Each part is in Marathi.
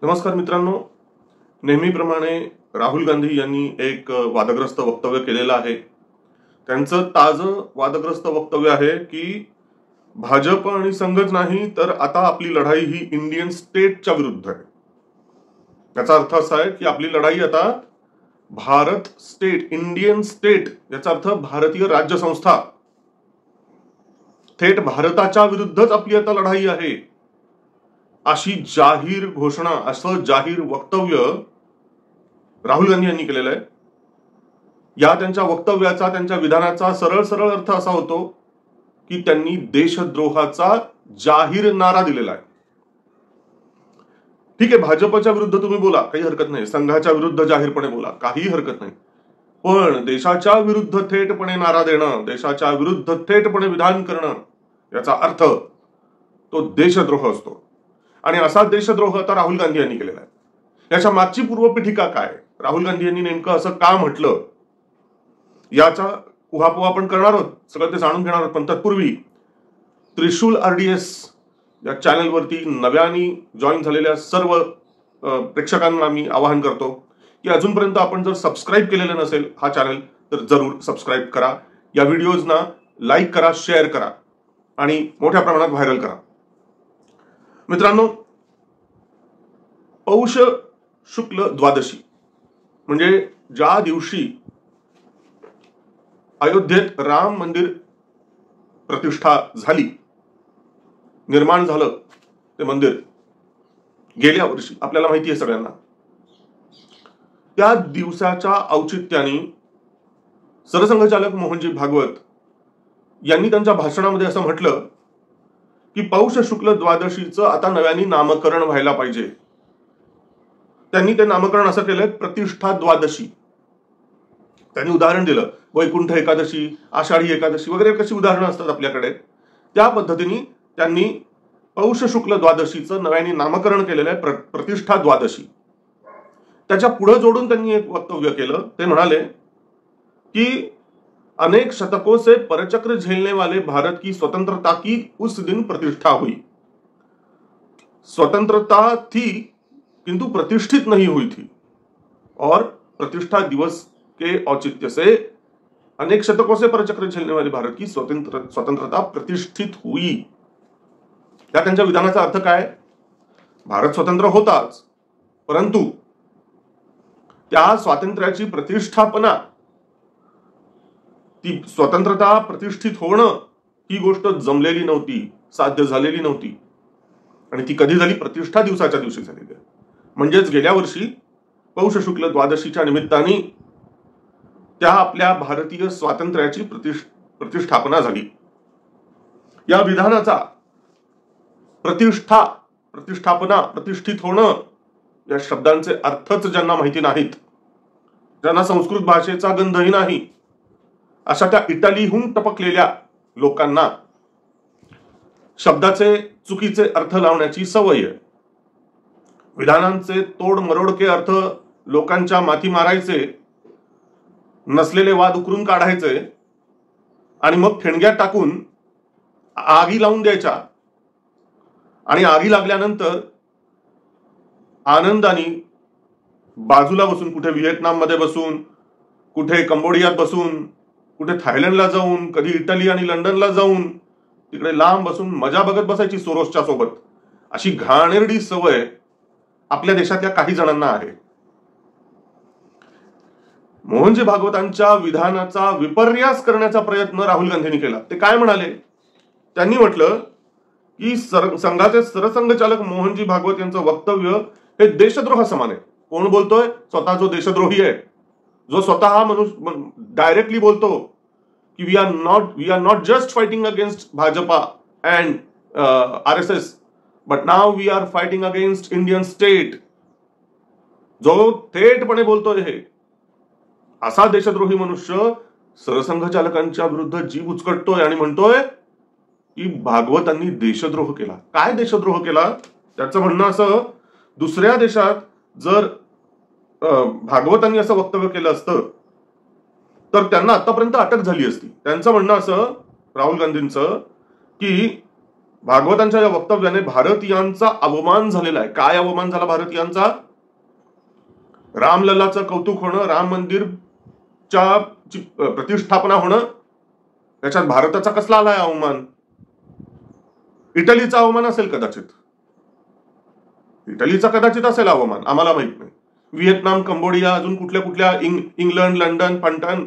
नमस्कार मित्रांनो, नेहमीप्रमाणे राहुल गांधी यांनी एक वादग्रस्त वक्तव्य केलेलं आहे। त्यांचं ताजं वादग्रस्त वक्तव्य आहे की भाजप आणि संघच नाही तर आता आपली लढाई ही इंडियन स्टेटच्या विरुद्ध आहे। याचा अर्थ असा आहे की आपली लढाई आता भारत स्टेट, इंडियन स्टेट, याचा अर्थ भारतीय राज्य संस्था, थेट भारताच्या विरुद्धच आपली आता लढाई आहे, अशी जाहीर घोषणा, असं जाहीर वक्तव्य राहुल गांधी यांनी केलेलं आहे। या त्यांच्या वक्तव्याचा, त्यांच्या विधानाचा सरळ सरळ अर्थ असा होतो की त्यांनी देशद्रोहाचा जाहीर नारा दिलेला आहे। ठीक आहे, भाजपच्या विरुद्ध तुम्ही बोला, काही हरकत नाही, संघाच्या विरुद्ध जाहीरपणे बोला, काही हरकत नाही, पण देशाच्या विरुद्ध थेटपणे नारा देणं, देशाच्या विरुद्ध थेटपणे विधान करणं, याचा अर्थ तो देशद्रोह असतो। आणि असा देशद्रोह आता राहुल गांधी यांनी केलेला आहे। याच्या मागची पूर्वपीठिका काय, राहुल गांधी यांनी नेमकं असं का म्हटलं, याचा उहापोहा आपण करणार आहोत, सगळं ते जाणून घेणार आहोत। पण तत्पूर्वी त्रिशूल RDS या चॅनलवरती नव्याने जॉईन झालेल्या सर्व प्रेक्षकांना मी आवाहन करतो की अजूनपर्यंत आपण जर सबस्क्राईब केलेलं नसेल हा चॅनल तर जरूर सबस्क्राईब करा, या व्हिडिओजना लाईक करा, शेअर करा आणि मोठ्या प्रमाणात व्हायरल करा। मित्रांनो, पौष शुक्ल द्वादशी म्हणजे ज्या दिवशी अयोध्येत राम मंदिर प्रतिष्ठा झाली, निर्माण झालं ते मंदिर गेल्या वर्षी, आपल्याला माहिती आहे सगळ्यांना, त्या दिवसाच्या औचित्याने सरसंघचालक मोहनजी भागवत यांनी त्यांच्या भाषणामध्ये असं म्हटलं की पौष शुक्ल द्वादशीचं आता नव्याने नामकरण व्हायला पाहिजे। त्यांनी ते नामकरण असं केलंय प्रतिष्ठा द्वादशी। त्यांनी उदाहरण दिलं, वैकुंठ एकादशी, आषाढी एकादशी वगैरे कशी उदाहरणं असतात आपल्याकडे, त्या पद्धतीने त्यांनी पौष शुक्ल द्वादशीचं नव्याने नामकरण केलेलं आहे प्रतिष्ठा द्वादशी। त्याच्या पुढे जोडून त्यांनी एक वक्तव्य केलं, ते म्हणाले की अनेक शतकों से परचक्र झेलने वाले भारत की स्वतंत्रता की उस दिन प्रतिष्ठा हुई। स्वतंत्रता थी किंतु प्रतिष्ठित नहीं हुई थी, और प्रतिष्ठा दिवस के औचित्य से अनेक शतकों से परचक्र झेलने वाली भारत की स्वतंत्रता प्रतिष्ठित हुई। त्या त्यांच्या विधानाचा अर्थ काय, भारत स्वतंत्र होताच, परंतु त्या स्वातंत्र्याची प्रतिष्ठापना, ती स्वतंत्रता प्रतिष्ठित होणं ही गोष्ट जमलेली नव्हती, साध्य झालेली नव्हती, आणि ती कधी झाली, प्रतिष्ठा दिवसाच्या दिवशी झालेली आहे। म्हणजेच गेल्या वर्षी पौष शुक्ल द्वादशीच्या निमित्ताने त्या आपल्या भारतीय स्वातंत्र्याची प्रतिष्ठापना झाली। या विधानाचा प्रतिष्ठा, प्रतिष्ठापना, प्रतिष्ठित होणं या शब्दांचे अर्थच ज्यांना माहिती नाहीत, ज्यांना संस्कृत भाषेचा गंधही नाही, अशा त्या इटालीहून टपकलेल्या लोकांना शब्दाचे चुकीचे अर्थ लावण्याची सवय आहे। विधानांचे तोड मरोडके अर्थ लोकांच्या माथी मारायचे, नसलेले वाद उकरून काढायचे आणि मग ठेणग्यात टाकून आगी लावून द्यायच्या, आणि आगी लागल्यानंतर आनंदाने बाजूला बसून, कुठे व्हिएतनाम मध्ये बसून, कुठे कंबोडियात बसून, कुठे थायलंडला जाऊन, कधी इटली आणि लंडनला जाऊन तिकडे लांब बसून मजा बघत बसायची सोरोसच्या सोबत, अशी घाणेरडी सवय आपल्या देशातल्या काही जणांना आहे। मोहनजी भागवतांच्या विधानाचा विपर्यास करण्याचा प्रयत्न राहुल गांधींनी केला। ते काय म्हणाले, त्यांनी म्हटलं की संघाचे सरसंघचालक मोहनजी भागवत यांचं वक्तव्य हे देशद्रोह समान आहे। कोण बोलतोय, स्वतः जो देशद्रोही आहे, जो स्वतः मनुष्य डायरेक्टली बोलतो की we are not just fighting against Bhajpa and RSS, but now we are fighting against Indian state, जो थेटपणे बोलतोय हे, असा देशद्रोही मनुष्य सरसंघचालकांच्या विरुद्ध जीभ उचकटतोय आणि म्हणतोय की भागवतांनी देशद्रोह केला। काय देशद्रोह केला, त्याचं म्हणणं असं, दुसऱ्या देशात जर भागवतांनी असं वक्तव्य केलं असतं तर त्यांना आतापर्यंत अटक झाली असती। त्यांचं म्हणणं असं, राहुल गांधींचं, की भागवतांच्या या वक्तव्याने भारतीयांचा अवमान झालेला आहे. काय अवमान झाला भारतीयांचा? रामलल्लाचं कौतुक होणं, राम मंदिरच्या प्रतिष्ठापना होणं, त्याच्यात भारताचा कसला आलाय अवमान? इटलीचा अवमान असेल कदाचित, इटलीचा कदाचित असेल अवमान, आम्हाला माहित नाही. व्हिएतनाम, कंबोडिया, अजून कुठल्या कुठल्या इंग्लंड, लंडन, पंटन,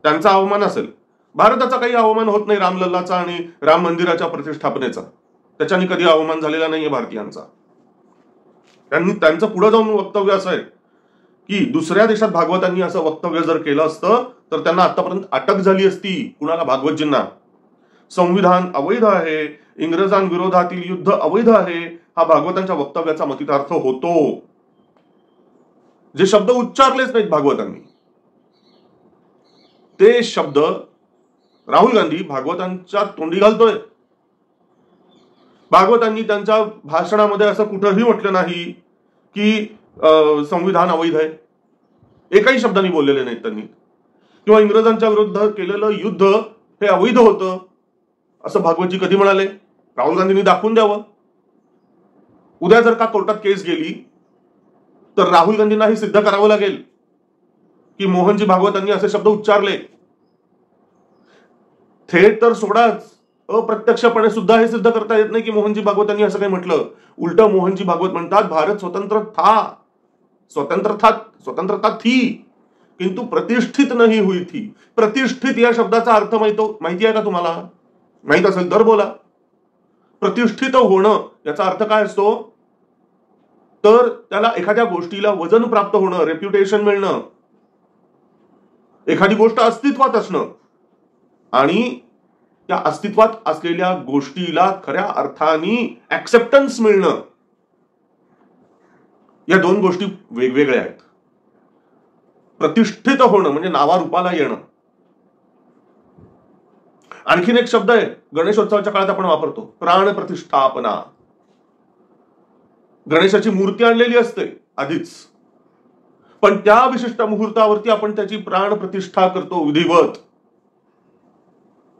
त्यांचा अवमान असेल. भारताचा काही अवमान होत नाही रामलल्लाचा आणि राम मंदिराच्या प्रतिष्ठापनेचा. त्याच्याने कधी अवमान झालेला नाहीये भारतीयांचा. त्यांचं पुढे जाऊन वक्तव्य असं आहे की दुसऱ्या देशात भागवतांनी असं वक्तव्य जर केलं असतं तर त्यांना आतापर्यंत अटक झाली असती. कुणाला? भागवतजींना. संविधान अवैध आहे, इंग्रजांविरोधातील युद्ध अवैध आहे, हा भागवतांच्या वक्तव्याचा मतितार्थ होतो. जे शब्द उच्चारलेच नाहीत भागवतांनी, ते शब्द राहुल गांधी भागवतांच्या तोंडी घालतोय. भागवतांनी त्यांच्या भाषणामध्ये असं कुठंही म्हटलं नाही की संविधान अवैध आहे. एकाही शब्दांनी बोललेले नाहीत त्यांनी. किंवा इंग्रजांच्या विरुद्ध केलेलं युद्ध हे अवैध होतं असं भागवतजी कधी म्हणाले? राहुल गांधींनी दाखवून द्यावं. उद्या जर का कोर्टात केस गेली तर राहुल गांधींना हे सिद्ध करावं लागेल की मोहनजी भागवतांनी असे शब्द उच्चारले. थेट तर सोडाच, अप्रत्यक्षपणे सुद्धा हे सिद्ध करता येत नाही की मोहनजी भागवतांनी असं काही म्हटलं. उलट मोहनजी भागवत म्हणतात भारत स्वतंत्रता थी किंतु प्रतिष्ठित नाही हुई थी. प्रतिष्ठित या शब्दाचा अर्थ माहिती आहे का तुम्हाला? माहित असेल तर बोला. प्रतिष्ठित होणं याचा अर्थ काय असतो? तर त्याला एखाद्या गोष्टीला वजन प्राप्त होणं, रेप्युटेशन मिळणं, एखादी गोष्ट अस्तित्वात असणं आणि त्या अस्तित्वात असलेल्या गोष्टीला खऱ्या अर्थाने ऍक्सेप्टन्स मिळणं. या दोन गोष्टी वेगवेगळ्या आहेत. प्रतिष्ठित होणं म्हणजे नावारूपाला येणं. आणखीन एक शब्द आहे गणेशोत्सवाच्या काळात आपण वापरतो, प्राण प्रतिष्ठापना. गणेशाची मूर्ती आणलेली असते आधीच, पण त्या विशिष्ट मुहूर्तावरती आपण त्याची प्राण प्रतिष्ठा करतो विधिवत.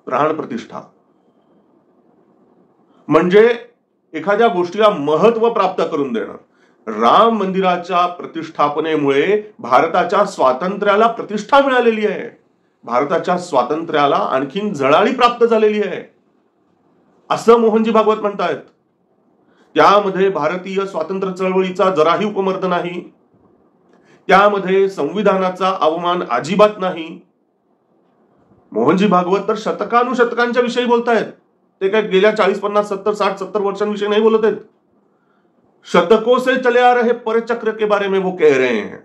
प्राण प्रतिष्ठा म्हणजे एखाद्या गोष्टीला महत्व प्राप्त करून देणं. राम मंदिराच्या प्रतिष्ठापनेमुळे भारताच्या स्वातंत्र्याला प्रतिष्ठा मिळालेली आहे. भारताच्या स्वातंत्र्याला आणखीन झळाळी प्राप्त झालेली आहे असं मोहनजी भागवत म्हणतायत. त्यामध्ये भारतीय स्वातंत्र्य चळवळीचा जराही उपमर्द नाही, त्यामध्ये संविधानाचा अवमान अजिबात नाही. मोहनजी भागवत तर शतकानुशतकांच्या विषयी बोलतायत. ते काय गेल्या 40, 50, 70, 60, 70 वर्षांविषयी नाही बोलत आहेत. शतकों से चले आ रहे परचक्र के बारे में वो कह रहे हैं.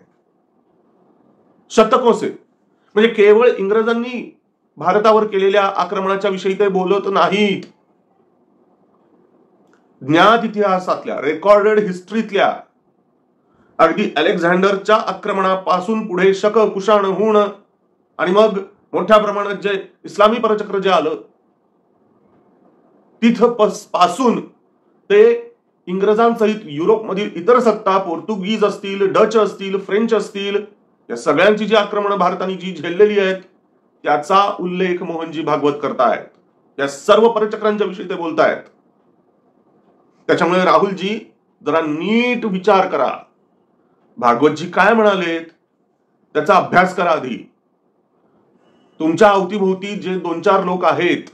शतकों से म्हणजे केवळ इंग्रजांनी भारतावर केलेल्या आक्रमणाच्या विषयी ते बोलत नाहीत. ज्ञात इतिहासातल्या, रेकॉर्डेड हिस्ट्रीतल्या, अगदी अलेक्झांडरच्या आक्रमणापासून पुढे शक, कुषाण, हुण आणि मग मोठ्या प्रमाणात जे इस्लामी परचक्र जे आलं तिथं पासून ते इंग्रजांसहित युरोपमधील इतर सत्ता, पोर्तुगीज असतील, डच असतील, फ्रेंच असतील, या सगळ्यांची जी आक्रमणं भारताने जी झेललेली आहेत त्याचा उल्लेख मोहनजी भागवत करतायत. या सर्व परचक्रांच्या विषयी ते बोलतायत. त्याच्यामुळे राहुलजी जरा नीट विचार करा. भागवतजी काय म्हणालेत त्याचा अभ्यास करा आधी. तुमच्या अवतीभोवती जे 2-4 लोक आहेत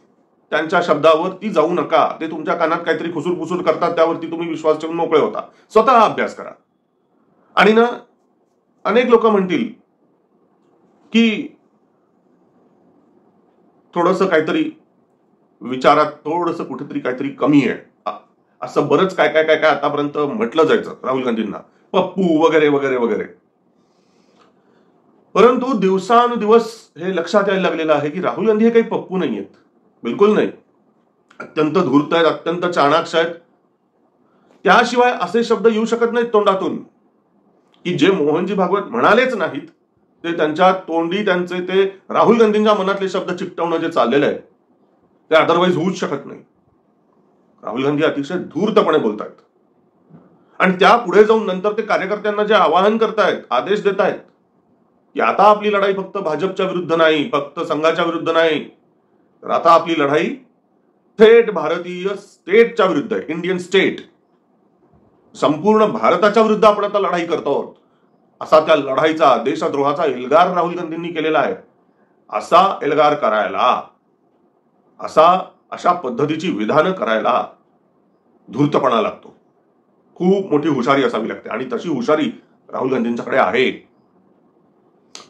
त्यांच्या शब्दावरती जाऊ नका. ते तुमच्या कानात काहीतरी खुसूर करतात, त्यावरती तुम्ही विश्वास ठेवून मोकळे होता. स्वतः अभ्यास करा. आणि ना अनेक लोक म्हणतील की थोडंसं काहीतरी विचारात थोडंसं कुठेतरी काहीतरी कमी आहे, असं बरंच काय काय काय काय आतापर्यंत म्हटलं जायचं राहुल गांधींना, पप्पू वगैरे वगैरे वगैरे. परंतु दिवसानुदिवस हे लक्षात यायला लागलेलं आहे की राहुल गांधी हे काही पप्पू नाही आहेत. बिलकुल नाही. अत्यंत धूर्त आहेत, अत्यंत चाणाक्ष आहेत. त्याशिवाय असे शब्द येऊ शकत नाहीत तोंडातून की जे मोहनजी भागवत म्हणालेच नाहीत ते त्यांच्या तोंडी त्यांचे ते राहुल गांधींच्या मनातले शब्द चिकटवणं जे चाललेलं आहे ते अदरवाईज होऊच शकत नाही. राहुल गांधी अतिशय धूर्तपणे बोलतायत आणि त्या पुढे जाऊन नंतर ते कार्यकर्त्यांना जे आवाहन करतायत, आदेश देत आहेत की आता आपली लढाई फक्त भाजपच्या विरुद्ध नाही, फक्त संघाच्या विरुद्ध नाही, तर आता आपली लढाई थेट भारतीय स्टेटच्या विरुद्ध आहे, इंडियन स्टेट, संपूर्ण भारताच्या विरुद्ध आपण आता लढाई करतो आहोत, असा त्या लढाईचा, देशद्रोहाचा एल्गार राहुल गांधींनी केलेला आहे. असा एल्गार करायला, अशा पद्धतीची विधानं करायला धूर्तपणा लागतो. खूप मोठी हुशारी असावी लागते आणि तशी हुशारी राहुल गांधींच्याकडे आहे.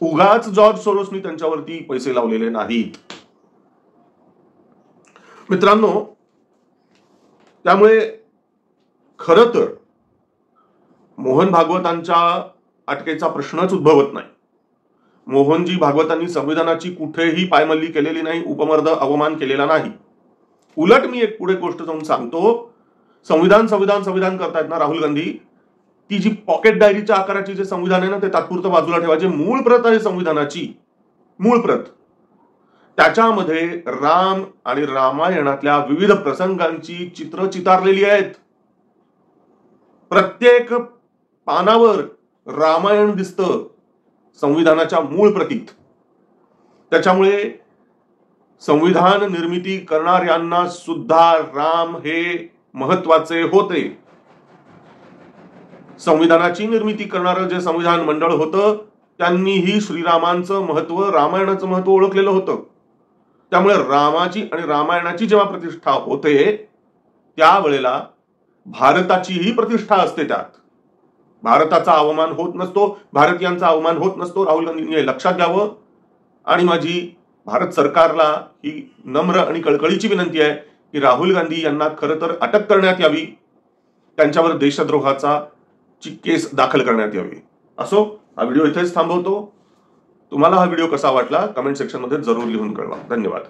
उगाच जॉर्ज सोरोसनी त्यांच्यावरती पैसे लावलेले नाहीत. मित्रांनो, त्यामुळे खरं तर मोहन भागवतांच्या अटकेचा प्रश्नच उद्भवत नाही. मोहनजी भागवतांनी संविधानाची कुठेही पायमल्ली केलेली नाही, उपमर्द अवमान केलेला नाही. उलट मी एक पुढे गोष्ट जाऊन सांगतो, संविधान संविधान संविधान करतायत ना राहुल गांधी, ती जी पॉकेट डायरीच्या आकाराची जे संविधान आहे ना, ते तात्पुरतं बाजूला ठेवायचे. मूळ प्रत आहे संविधानाची, मूळ प्रत, त्याच्यामध्ये राम आणि रामायणातल्या विविध प्रसंगांची चित्र चितारलेली आहेत. प्रत्येक पानावर रामायण दिसतं संविधानाच्या मूळ प्रतीत. त्याच्यामुळे संविधान निर्मिती करणाऱ्यांना सुद्धा राम हे महत्वाचे होते. संविधानाची निर्मिती करणारं जे संविधान मंडळ होतं त्यांनीही श्रीरामांचं महत्व, रामायणाचं महत्व ओळखलेलं होतं. त्यामुळे रामाची आणि रामायणाची जेव्हा प्रतिष्ठा होते त्यावेळेला भारताचीही प्रतिष्ठा असते. त्यात भारताचा अवमान होत नसतो, भारतीयांचा अवमान होत नसतो. राहुल गांधींनी हे लक्षात घ्यावं. आणि माझी भारत सरकारला ही नम्र आणि कळकळीची विनंती आहे की राहुल गांधी यांना खरं तर अटक करण्यात यावी, त्यांच्यावर देशद्रोहाचा केस दाखल करण्यात यावी. असो, हा व्हिडिओ इथेच थांबवतो. तुम्हाला हा व्हिडिओ कसा वाटला कमेंट सेक्शन मध्ये जरूर लिहून कळवा. धन्यवाद.